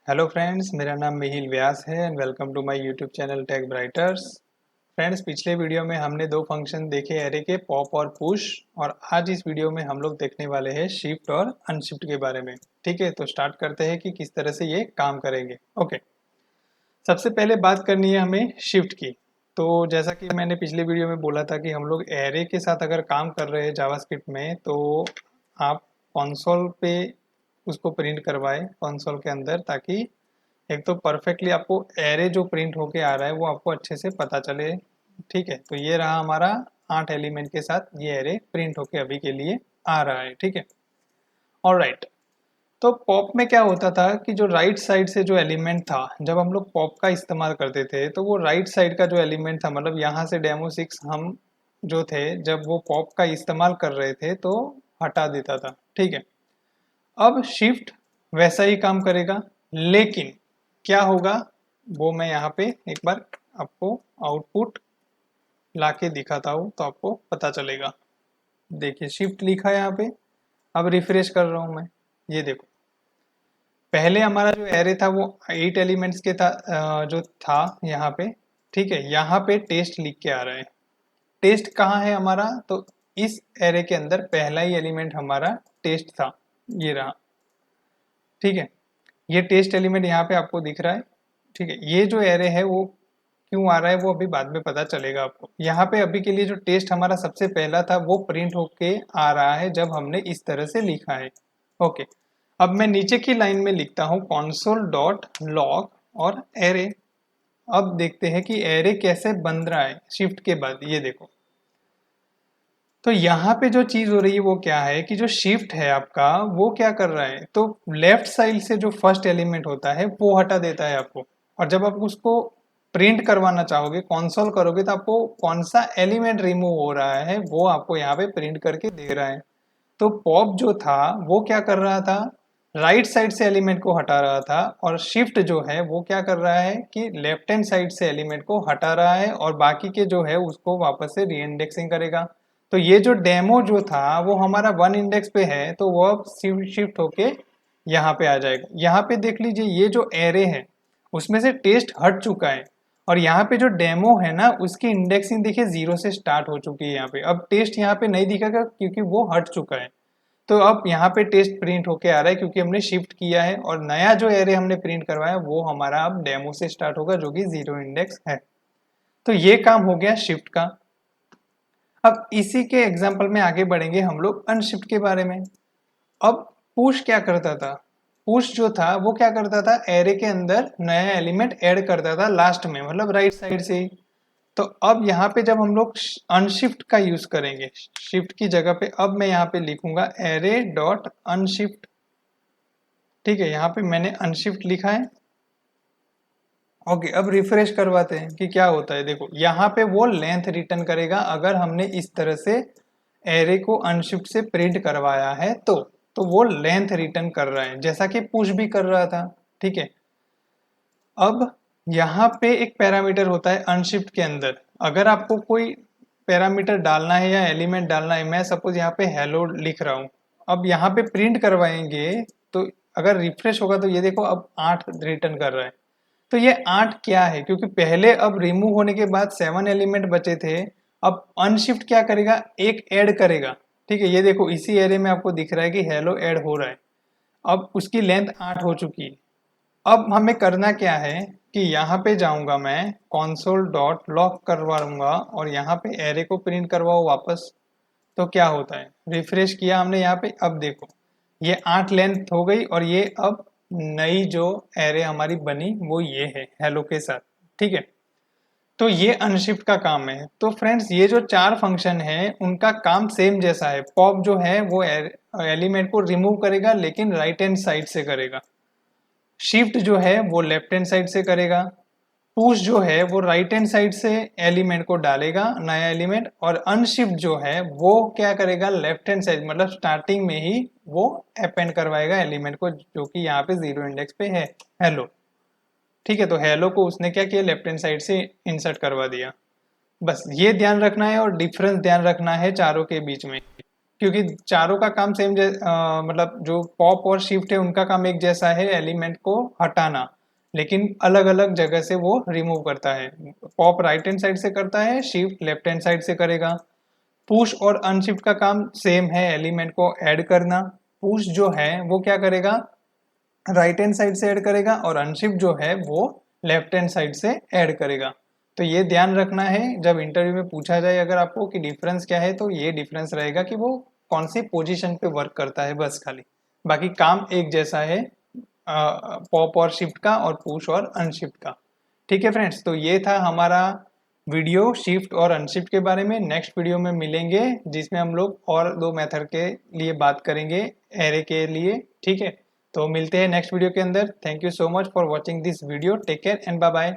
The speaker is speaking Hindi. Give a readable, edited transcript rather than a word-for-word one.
हेलो फ्रेंड्स, मेरा नाम मिहिल व्यास है and welcome to my YouTube channel tech brighters. Friends, पिछले वीडियो में हमने दो फंक्शन देखे एरे के, पॉप और पुश, और आज इस वीडियो में हम लोग देखने वाले हैं शिफ्ट और अनशिफ्ट के बारे में। ठीक है, तो स्टार्ट करते हैं कि किस तरह से ये काम करेंगे। ओके, सबसे पहले बात करनी है हमें शिफ्ट की। तो जैसा कि मैंने पिछले वीडियो में बोला था कि हम लोग एरे के साथ अगर काम कर रहे हैं जावास्क्रिप्ट में, तो आप कंसोल पे उसको प्रिंट करवाएं कंसोल के अंदर, ताकि एक तो परफेक्टली आपको एरे जो प्रिंट होके आ रहा है वो आपको अच्छे से पता चले। ठीक है, तो ये रहा हमारा 8 एलिमेंट के साथ ये एरे प्रिंट होके अभी के लिए आ रहा है। ठीक है, ऑलराइट। तो पॉप में क्या होता था कि जो राइट साइड से जो एलिमेंट था, जब हम लोग पॉप का इस्तेमाल करते थे तो वो राइट साइड का जो एलिमेंट था, मतलब यहाँ से डेमो 6 हम जो थे जब वो पॉप का इस्तेमाल कर रहे थे तो हटा देता था। ठीक है, अब शिफ्ट वैसा ही काम करेगा, लेकिन क्या होगा वो मैं यहाँ पे एक बार आपको आउटपुट लाके दिखाता हूँ तो आपको पता चलेगा। देखिए, शिफ्ट लिखा है यहाँ पे। अब रिफ्रेश कर रहा हूँ मैं, ये देखो। पहले हमारा जो एरे था वो 8 एलिमेंट्स के था, जो था यहाँ पे। ठीक है, यहाँ पे टेस्ट लिख के आ रहा है। टेस्ट कहाँ है हमारा? तो इस एरे के अंदर पहला ही एलिमेंट हमारा टेस्ट था, ये रहा। ठीक है, ये टेस्ट एलिमेंट यहाँ पे आपको दिख रहा है। ठीक है, ये जो एरे है वो क्यों आ रहा है वो अभी बाद में पता चलेगा आपको। यहाँ पे अभी के लिए जो टेस्ट हमारा सबसे पहला था वो प्रिंट होके आ रहा है जब हमने इस तरह से लिखा है। ओके, अब मैं नीचे की लाइन में लिखता हूँ console डॉट लॉग और एरे। अब देखते हैं कि एरे कैसे बन रहा है शिफ्ट के बाद। ये देखो, तो यहाँ पे जो चीज हो रही है वो क्या है कि जो शिफ्ट है आपका वो क्या कर रहा है, तो लेफ्ट साइड से जो फर्स्ट एलिमेंट होता है वो हटा देता है आपको। और जब आप उसको प्रिंट करवाना चाहोगे, कंसोल करोगे, तो आपको कौन सा एलिमेंट रिमूव हो रहा है वो आपको यहाँ पे प्रिंट करके दे रहा है। तो पॉप जो था वो क्या कर रहा था, राइट साइड से एलिमेंट को हटा रहा था, और शिफ्ट जो है वो क्या कर रहा है कि लेफ्ट हैंड साइड से एलिमेंट को हटा रहा है और बाकी के जो है उसको वापस से री इंडेक्सिंग करेगा। तो ये जो डेमो जो था वो हमारा 1 इंडेक्स पे है, तो वो अब शिफ्ट होके यहाँ पे आ जाएगा। यहाँ पे देख लीजिए, ये जो एरे है उसमें से टेस्ट हट चुका है, और यहाँ पे जो डेमो है ना उसकी इंडेक्सिंग देखिए 0 से स्टार्ट हो चुकी है। यहाँ पे अब टेस्ट यहाँ पे नहीं दिखेगा क्योंकि वो हट चुका है। तो अब यहाँ पे टेस्ट प्रिंट होके आ रहा है क्योंकि हमने शिफ्ट किया है, और नया जो एरे हमने प्रिंट करवाया वो हमारा अब डेमो से स्टार्ट होगा जो कि 0 इंडेक्स है। तो ये काम हो गया शिफ्ट का। अब इसी के एग्जाम्पल में आगे बढ़ेंगे हम लोग अनशिफ्ट के बारे में। अब पुश क्या करता था? पुश जो था वो क्या करता था, एरे के अंदर नया एलिमेंट ऐड करता था लास्ट में, मतलब राइट साइड से ही। तो अब यहाँ पे जब हम लोग अनशिफ्ट का यूज करेंगे, शिफ्ट की जगह पे अब मैं यहाँ पे लिखूंगा एरे डॉट अनशिफ्ट। ठीक है, यहाँ पे मैंने अनशिफ्ट लिखा है। ओके, अब रिफ्रेश करवाते हैं कि क्या होता है। देखो, यहाँ पे वो लेंथ रिटर्न करेगा अगर हमने इस तरह से एरे को अनशिफ्ट से प्रिंट करवाया है तो वो लेंथ रिटर्न कर रहा है, जैसा कि पुश भी कर रहा था। ठीक है, अब यहाँ पे एक पैरामीटर होता है अनशिफ्ट के अंदर। अगर आपको कोई पैरामीटर डालना है या एलिमेंट डालना है, मैं सपोज यहाँ पे हेलो लिख रहा हूँ, अब यहाँ पे प्रिंट करवाएंगे तो अगर रिफ्रेश होगा तो ये देखो अब 8 रिटर्न कर रहा है। तो ये 8 क्या है, क्योंकि पहले अब रिमूव होने के बाद 7 एलिमेंट बचे थे। अब अनशिफ्ट क्या करेगा, एक ऐड करेगा। ठीक है, ये देखो इसी एरे में आपको दिख रहा है कि हेलो ऐड हो रहा है। अब उसकी लेंथ 8 हो चुकी है। अब हमें करना क्या है कि यहाँ पे जाऊंगा मैं, console डॉट लॉग करवाऊंगा और यहाँ पे एरे को प्रिंट करवाओ वापस। तो क्या होता है, रिफ्रेश किया हमने यहाँ पे, अब देखो ये 8 लेंथ हो गई, और ये अब नई जो एरे हमारी बनी वो ये है हेलो के साथ। ठीक है, तो ये अनशिफ्ट का काम है। तो फ्रेंड्स, ये जो 4 फंक्शन है उनका काम सेम जैसा है। पॉप जो है वो एलिमेंट को रिमूव करेगा लेकिन राइट हैंड साइड से करेगा। शिफ्ट जो है वो लेफ्ट हैंड साइड से करेगा। पुश जो है वो राइट हैंड साइड से एलिमेंट को डालेगा नया एलिमेंट, और अनशिफ्ट जो है वो क्या करेगा, लेफ्ट हैंड साइड मतलब स्टार्टिंग में ही वो अपेंड करवाएगा एलिमेंट को, जो कि यहाँ पे 0 इंडेक्स पे है हेलो। ठीक है, तो हेलो को उसने क्या किया, लेफ्ट हैंड साइड से इंसर्ट करवा दिया। बस ये ध्यान रखना है और डिफरेंस ध्यान रखना है चारों के बीच में। क्योंकि चारों का काम सेम मतलब जो पॉप और शिफ्ट है उनका काम एक जैसा है, एलिमेंट को हटाना, लेकिन अलग अलग जगह से वो रिमूव करता है। पॉप राइट हैंड साइड से करता है, शिफ्ट लेफ्ट हैंड साइड से करेगा। पुश और अनशिफ्ट का काम सेम है, एलिमेंट को ऐड करना। पुश जो है वो क्या करेगा, राइट हैंड साइड से ऐड करेगा, और अनशिफ्ट जो है वो लेफ्ट हैंड साइड से ऐड करेगा। तो ये ध्यान रखना है जब इंटरव्यू में पूछा जाए अगर आपको कि डिफरेंस क्या है, तो ये डिफरेंस रहेगा कि वो कौन सी पोजीशन पे वर्क करता है, बस खाली। बाकी काम एक जैसा है, पॉप और शिफ्ट का और पुश और अनशिफ्ट का। ठीक है फ्रेंड्स, तो ये था हमारा वीडियो शिफ्ट और अनशिफ्ट के बारे में। नेक्स्ट वीडियो में मिलेंगे जिसमें हम लोग और दो मेथड के लिए बात करेंगे एरे के लिए। ठीक है, तो मिलते हैं नेक्स्ट वीडियो के अंदर। Thank you so much for watching this video. Take care and bye bye.